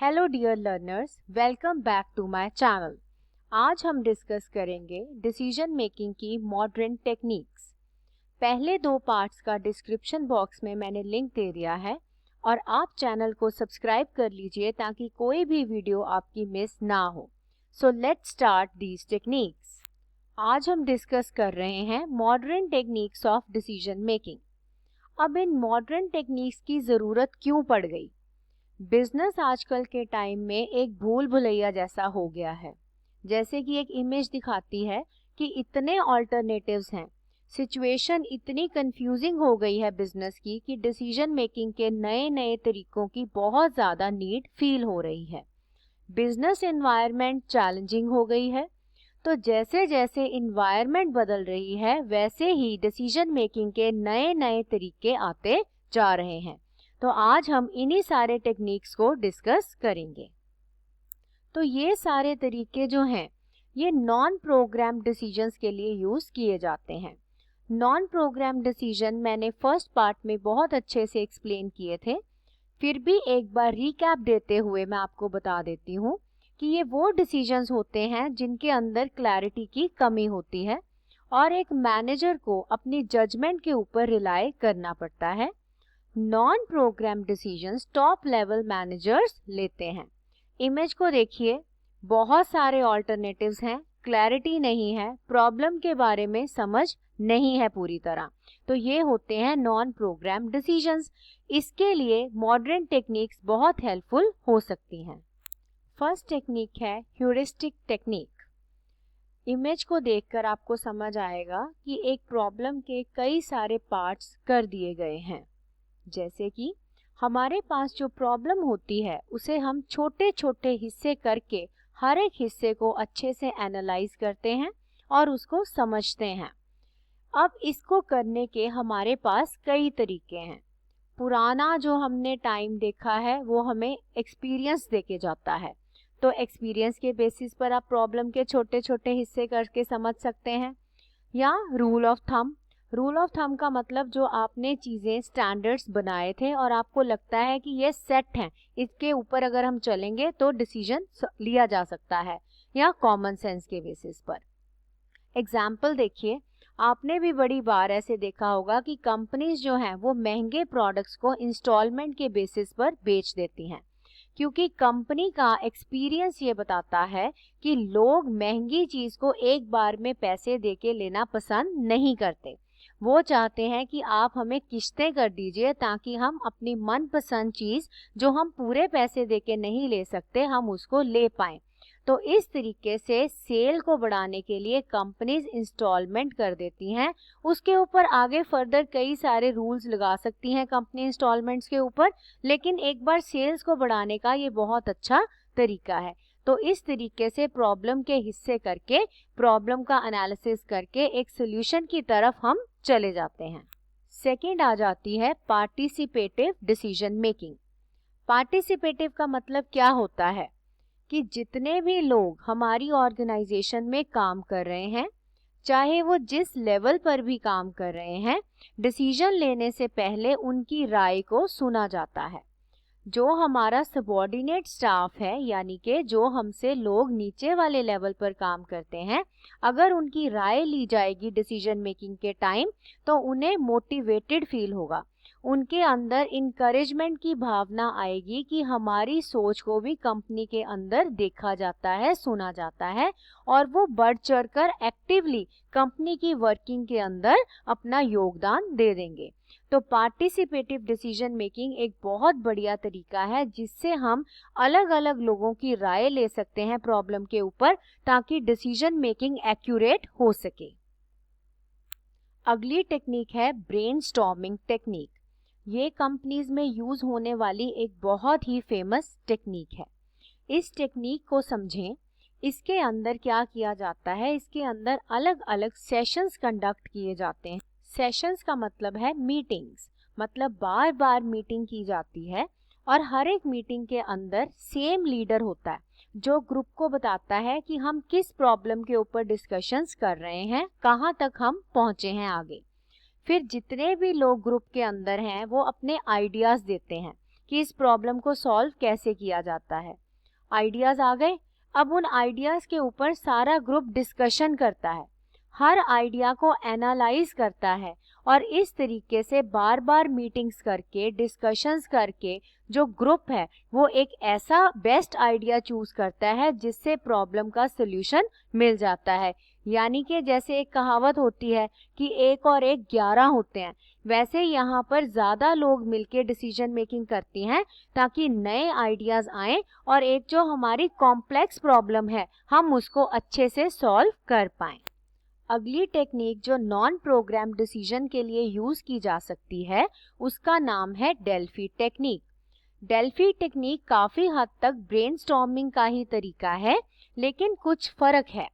Hello dear learners, welcome back to my channel. आज हम discuss करेंगे डिसीजन मेकिंग की मॉडर्न टेक्निक्स। पहले 2 पार्ट्स का डिस्क्रिप्शन बॉक्स में मैंने लिंक दे दिया है और आप चैनल को सब्सक्राइब कर लीजिए ताकि कोई भी वीडियो आपकी मिस ना हो। So let's start these techniques. आज हम डिस्कस कर रहे हैं modern techniques of decision making. अब इन मॉडर्न टेक्निक्स की ज़रूरत क्यों पड़ गई? बिजनेस आजकल के टाइम में एक भूल भुलैया जैसा हो गया है। जैसे कि एक इमेज दिखाती है कि इतने ऑल्टरनेटिव्स हैं, सिचुएशन इतनी कंफ्यूजिंग हो गई है बिजनेस की कि डिसीजन मेकिंग के नए नए तरीकों की बहुत ज़्यादा नीड फील हो रही है। बिजनेस एनवायरनमेंट चैलेंजिंग हो गई है, तो जैसे जैसे इन्वायरमेंट बदल रही है वैसे ही डिसीजन मेकिंग के नए नए तरीके आते जा रहे हैं। तो आज हम इन्हीं सारे टेक्निक्स को डिस्कस करेंगे। तो ये सारे तरीके जो हैं ये नॉन प्रोग्राम डिसीजंस के लिए यूज़ किए जाते हैं। नॉन प्रोग्राम डिसीजन मैंने फर्स्ट पार्ट में बहुत अच्छे से एक्सप्लेन किए थे, फिर भी एक बार रिकैप देते हुए मैं आपको बता देती हूँ कि ये वो डिसीजंस होते हैं जिनके अंदर क्लैरिटी की कमी होती है और एक मैनेजर को अपनी जजमेंट के ऊपर रिलाई करना पड़ता है। Non program decisions top level managers लेते हैं। इमेज को देखिए, बहुत सारे ऑल्टरनेटिव्स हैं, क्लैरिटी नहीं है, प्रॉब्लम के बारे में समझ नहीं है पूरी तरह, तो ये होते हैं नॉन प्रोग्राम डिसीजंस। इसके लिए मॉडर्न टेक्निक्स बहुत हेल्पफुल हो सकती हैं। फर्स्ट टेक्निक है ह्यूरिस्टिक टेक्निक। इमेज को देखकर आपको समझ आएगा कि एक प्रॉब्लम के कई सारे पार्ट्स कर दिए गए हैं। जैसे कि हमारे पास जो प्रॉब्लम होती है उसे हम छोटे छोटे हिस्से करके हर एक हिस्से को अच्छे से एनालाइज करते हैं और उसको समझते हैं। अब इसको करने के हमारे पास कई तरीके हैं। पुराना जो हमने टाइम देखा है वो हमें एक्सपीरियंस देके जाता है, तो एक्सपीरियंस के बेसिस पर आप प्रॉब्लम के छोटे छोटे हिस्से करके समझ सकते हैं। या रूल ऑफ थंब का मतलब जो आपने चीज़ें स्टैंडर्ड्स बनाए थे और आपको लगता है कि ये सेट हैं, इसके ऊपर अगर हम चलेंगे तो डिसीजन लिया जा सकता है, या कॉमन सेंस के बेसिस पर। एग्जाम्पल देखिए, आपने भी बड़ी बार ऐसे देखा होगा कि कंपनीज जो हैं वो महंगे प्रोडक्ट्स को इंस्टॉलमेंट के बेसिस पर बेच देती हैं, क्योंकि कंपनी का एक्सपीरियंस ये बताता है कि लोग महंगी चीज़ को एक बार में पैसे देके लेना पसंद नहीं करते। वो चाहते हैं कि आप हमें किश्तें कर दीजिए ताकि हम अपनी मनपसंद चीज़ जो हम पूरे पैसे देके नहीं ले सकते हम उसको ले पाएं। तो इस तरीके से सेल को बढ़ाने के लिए कंपनीज इंस्टॉलमेंट कर देती हैं। उसके ऊपर आगे फर्दर कई सारे रूल्स लगा सकती हैं कंपनी इंस्टॉलमेंट्स के ऊपर, लेकिन एक बार सेल्स को बढ़ाने का ये बहुत अच्छा तरीका है। तो इस तरीके से प्रॉब्लम के हिस्से करके प्रॉब्लम का एनालिसिस करके एक सोल्यूशन की तरफ हम चले जाते हैं। सेकंड आ जाती है पार्टिसिपेटिव डिसीजन मेकिंग। पार्टिसिपेटिव का मतलब क्या होता है कि जितने भी लोग हमारी ऑर्गेनाइजेशन में काम कर रहे हैं, चाहे वो जिस लेवल पर भी काम कर रहे हैं, डिसीजन लेने से पहले उनकी राय को सुना जाता है। जो हमारा सबॉर्डिनेट स्टाफ है, यानी कि जो हमसे लोग नीचे वाले लेवल पर काम करते हैं, अगर उनकी राय ली जाएगी डिसीजन मेकिंग के टाइम तो उन्हें मोटिवेटेड फील होगा, उनके अंदर इनकरेजमेंट की भावना आएगी कि हमारी सोच को भी कंपनी के अंदर देखा जाता है, सुना जाता है, और वो बढ़ चढ़कर एक्टिवली कंपनी की वर्किंग के अंदर अपना योगदान दे देंगे। तो पार्टिसिपेटिव डिसीजन मेकिंग एक बहुत बढ़िया तरीका है जिससे हम अलग अलग लोगों की राय ले सकते हैं प्रॉब्लम के ऊपर, ताकि डिसीजन मेकिंग एक्यूरेट हो सके। अगली टेक्निक है ब्रेनस्टॉर्मिंग टेक्निक। ये कंपनीज में यूज होने वाली एक बहुत ही फेमस टेक्निक है। इस टेक्निक को समझें। इसके अंदर क्या किया जाता है, इसके अंदर अलग अलग सेशंस कंडक्ट किए जाते हैं। सेशंस का मतलब है मीटिंग्स, मतलब बार बार मीटिंग की जाती है और हर एक मीटिंग के अंदर सेम लीडर होता है जो ग्रुप को बताता है कि हम किस प्रॉब्लम के ऊपर डिस्कशंस कर रहे हैं, कहाँ तक हम पहुँचे हैं आगे। फिर जितने भी लोग ग्रुप के अंदर हैं वो अपने आइडियाज़ देते हैं, कि इस प्रॉब्लम को सॉल्व कैसे किया जाता है। आइडियाज़ आ गए। अब उन आइडियाज़ के ऊपर सारा ग्रुप डिस्कशन करता है, हर आइडिया को एनालाइज करता है और इस तरीके से बार बार मीटिंग्स करके डिस्कशंस करके जो ग्रुप है वो एक ऐसा बेस्ट आइडिया चूज करता है जिससे प्रॉब्लम का सल्यूशन मिल जाता है। यानी कि जैसे एक कहावत होती है कि 1 और 1 11 होते हैं, वैसे यहाँ पर ज़्यादा लोग मिलके डिसीजन मेकिंग करती हैं ताकि नए आइडियाज़ आएँ और एक जो हमारी कॉम्प्लेक्स प्रॉब्लम है हम उसको अच्छे से सॉल्व कर पाएँ। अगली टेक्निक जो नॉन प्रोग्राम डिसीजन के लिए यूज़ की जा सकती है उसका नाम है डेल्फी टेक्निक। डेल्फी टेक्निक काफ़ी हद तक ब्रेनस्टॉर्मिंग का ही तरीका है, लेकिन कुछ फ़र्क है।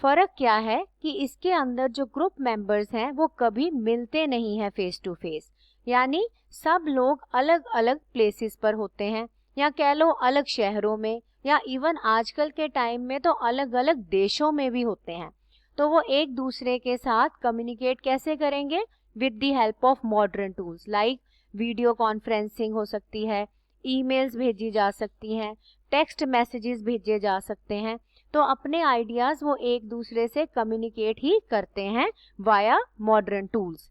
फ़र्क क्या है कि इसके अंदर जो ग्रुप मेंबर्स हैं वो कभी मिलते नहीं हैं फेस टू फेस, यानी सब लोग अलग अलग प्लेसेस पर होते हैं, या कह लो अलग शहरों में, या इवन आजकल के टाइम में तो अलग अलग देशों में भी होते हैं। तो वो एक दूसरे के साथ कम्युनिकेट कैसे करेंगे? With the help of modern tools like video conferencing हो सकती है, ईमेल्स भेजी जा सकती हैं, टेक्स्ट मैसेजेस भेजे जा सकते हैं। तो अपने आइडियाज़ वो एक दूसरे से कम्युनिकेट ही करते हैं वाया मॉडर्न टूल्स।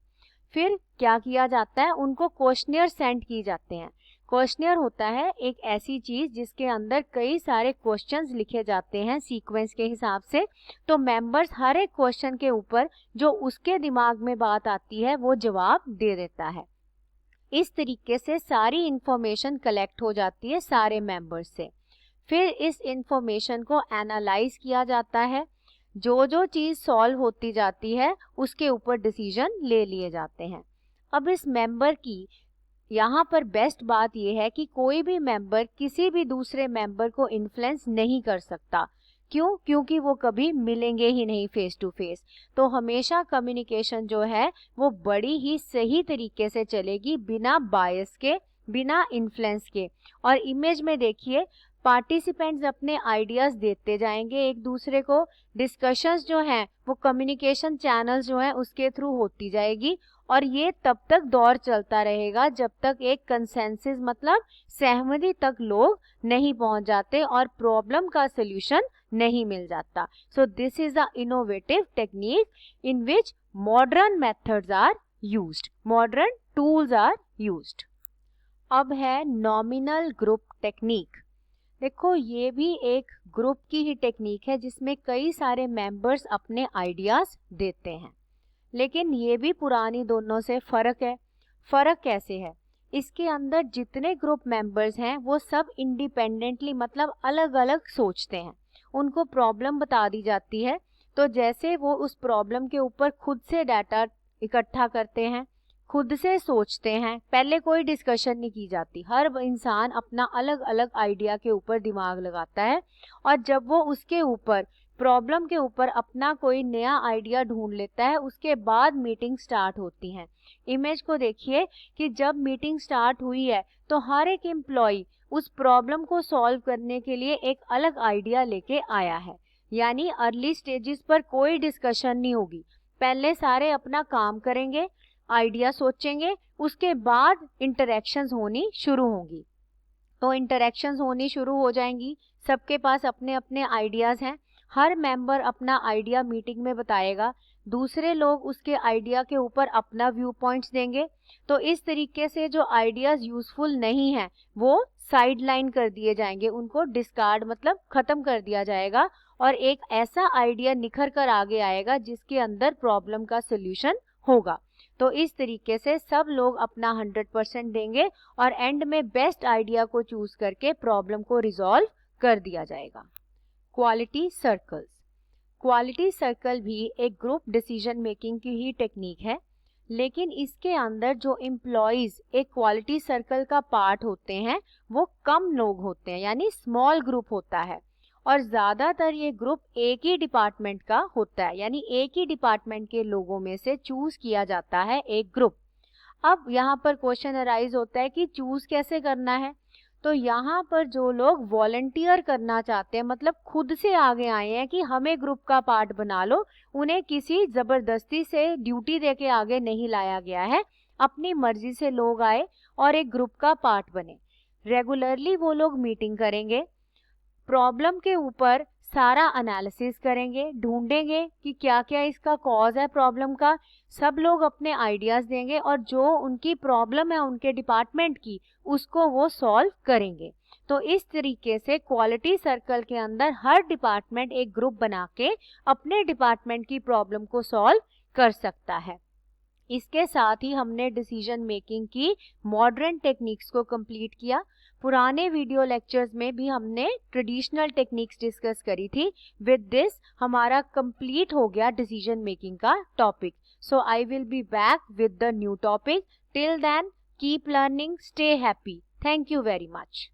फिर क्या किया जाता है? उनको क्वेश्चनियर सेंड की जाते हैं। क्वेश्चनियर होता है एक ऐसी चीज़ जिसके अंदर कई सारे क्वेश्चंस लिखे जाते हैं सीक्वेंस के हिसाब से। तो मेंबर्स हर एक क्वेश्चन के ऊपर जो उसके दिमाग में बात आती है वो जवाब दे देता है। इस तरीके से सारी इंफॉर्मेशन कलेक्ट हो जाती है सारे मेंबर्स से। फिर इस इंफॉर्मेशन को एनालाइज किया जाता है, जो चीज़ सॉल्व होती जाती है उसके ऊपर डिसीजन ले लिए जाते हैं। अब इस मेंबर की यहाँ पर बेस्ट बात यह है कि कोई भी मेंबर किसी भी दूसरे मेंबर को इन्फ्लुएंस नहीं कर सकता। क्यों? क्योंकि वो कभी मिलेंगे ही नहीं फेस टू फेस। तो हमेशा कम्युनिकेशन जो है वो बड़ी ही सही तरीके से चलेगी, बिना बायस के, बिना इन्फ्लुएंस के। और इमेज में देखिए पार्टिसिपेंट्स अपने आइडियाज़ देते जाएंगे एक दूसरे को, डिस्कशंस जो हैं वो कम्युनिकेशन चैनल्स जो हैं उसके थ्रू होती जाएगी, और ये तब तक दौर चलता रहेगा जब तक एक कंसेंसस मतलब सहमति तक लोग नहीं पहुंच जाते और प्रॉब्लम का सल्यूशन नहीं मिल जाता। So this is the innovative technique in which modern methods are used, modern tools are used. अब है नॉमिनल ग्रुप टेक्निक। देखो ये भी एक ग्रुप की ही टेक्निक है जिसमें कई सारे मेंबर्स अपने आइडियाज़ देते हैं, लेकिन ये भी पुरानी दोनों से फ़र्क है। फ़र्क कैसे है? इसके अंदर जितने ग्रुप मेंबर्स हैं वो सब इंडिपेंडेंटली मतलब अलग अलग सोचते हैं, उनको प्रॉब्लम बता दी जाती है तो जैसे वो उस प्रॉब्लम के ऊपर खुद से डाटा इकट्ठा करते हैं, खुद से सोचते हैं, पहले कोई डिस्कशन नहीं की जाती, हर इंसान अपना अलग अलग आइडिया के ऊपर दिमाग लगाता है और जब वो उसके ऊपर प्रॉब्लम के ऊपर अपना कोई नया आइडिया ढूंढ लेता है उसके बाद मीटिंग स्टार्ट होती हैं। इमेज को देखिए कि जब मीटिंग स्टार्ट हुई है तो हर एक एम्प्लॉय उस प्रॉब्लम को सॉल्व करने के लिए एक अलग आइडिया लेके आया है, यानी अर्ली स्टेजेस पर कोई डिस्कशन नहीं होगी, पहले सारे अपना काम करेंगे, आइडिया सोचेंगे, उसके बाद इंटरेक्शंस होनी शुरू होंगी। तो इंटरेक्शंस होनी शुरू हो जाएंगी, सबके पास अपने अपने आइडियाज़ हैं, हर मेंबर अपना आइडिया मीटिंग में बताएगा, दूसरे लोग उसके आइडिया के ऊपर अपना व्यू पॉइंट्स देंगे। तो इस तरीके से जो आइडियाज़ यूज़फुल नहीं हैं वो साइडलाइन कर दिए जाएंगे, उनको डिस्कार्ड मतलब ख़त्म कर दिया जाएगा और एक ऐसा आइडिया निखर कर आगे आएगा जिसके अंदर प्रॉब्लम का सल्यूशन होगा। तो इस तरीके से सब लोग अपना 100% देंगे और एंड में बेस्ट आइडिया को चूज़ करके प्रॉब्लम को रिजॉल्व कर दिया जाएगा। Quality circles. क्वालिटी सर्कल भी एक ग्रुप डिसीजन मेकिंग की ही टेक्निक है, लेकिन इसके अंदर जो एम्प्लॉयज़ एक क्वालिटी सर्कल का पार्ट होते हैं वो कम लोग होते हैं, यानी स्मॉल ग्रुप होता है और ज़्यादातर ये ग्रुप एक ही डिपार्टमेंट का होता है, यानी एक ही डिपार्टमेंट के लोगों में से चूज़ किया जाता है एक ग्रुप। अब यहाँ पर क्वेश्चन अराइज होता है कि चूज़ कैसे करना है? तो यहाँ पर जो लोग वॉलंटियर करना चाहते हैं मतलब खुद से आगे आए हैं कि हमें ग्रुप का पार्ट बना लो, उन्हें किसी ज़बरदस्ती से ड्यूटी देके आगे नहीं लाया गया है, अपनी मर्जी से लोग आए और एक ग्रुप का पार्ट बने। रेगुलरली वो लोग मीटिंग करेंगे, प्रॉब्लम के ऊपर सारा एनालिसिस करेंगे, ढूंढेंगे कि क्या क्या इसका कॉज है प्रॉब्लम का, सब लोग अपने आइडियाज देंगे और जो उनकी प्रॉब्लम है उनके डिपार्टमेंट की उसको वो सॉल्व करेंगे। तो इस तरीके से क्वालिटी सर्कल के अंदर हर डिपार्टमेंट एक ग्रुप बना के अपने डिपार्टमेंट की प्रॉब्लम को सॉल्व कर सकता है। इसके साथ ही हमने डिसीजन मेकिंग की मॉडर्न टेक्निक्स को कंप्लीट किया। पुराने वीडियो लेक्चर्स में भी हमने ट्रेडिशनल टेक्निक्स डिस्कस करी थी। विद दिस हमारा कंप्लीट हो गया डिसीजन मेकिंग का topic. So I will be back with the new topic. Till then keep learning, stay happy. Thank you very much.